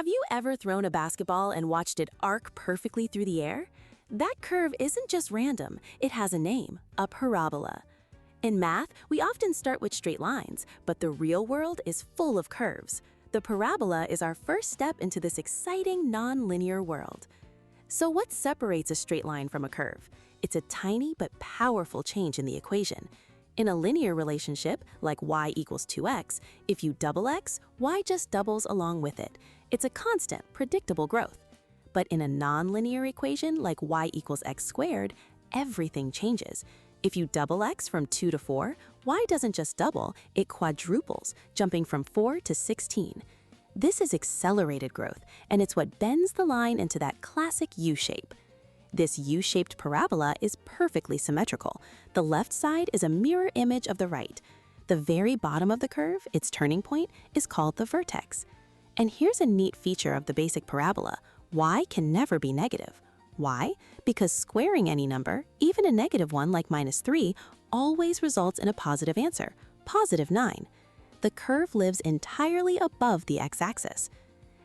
Have you ever thrown a basketball and watched it arc perfectly through the air? That curve isn't just random, it has a name, a parabola. In math, we often start with straight lines, but the real world is full of curves. The parabola is our first step into this exciting non-linear world. So what separates a straight line from a curve? It's a tiny but powerful change in the equation. In a linear relationship, like y equals 2x, if you double x, y just doubles along with it. It's a constant, predictable growth. But in a non-linear equation, like y equals x squared, everything changes. If you double x from 2 to 4, y doesn't just double, it quadruples, jumping from 4 to 16. This is accelerated growth, and it's what bends the line into that classic U shape. This U-shaped parabola is perfectly symmetrical. The left side is a mirror image of the right. The very bottom of the curve, its turning point, is called the vertex. And here's a neat feature of the basic parabola. Y can never be negative. Why? Because squaring any number, even a negative one like -3, always results in a positive answer, +9. The curve lives entirely above the x-axis.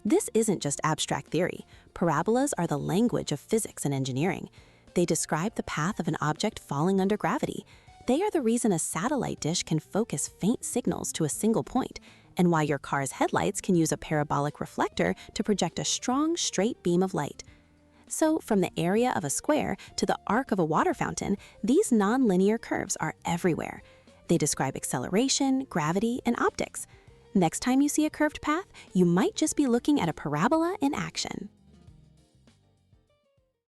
This isn't just abstract theory. Parabolas are the language of physics and engineering. They describe the path of an object falling under gravity. They are the reason a satellite dish can focus faint signals to a single point, and why your car's headlights can use a parabolic reflector to project a strong, straight beam of light. So, from the area of a square to the arc of a water fountain, these non-linear curves are everywhere. They describe acceleration, gravity, and optics. Next time you see a curved path, you might just be looking at a parabola in action.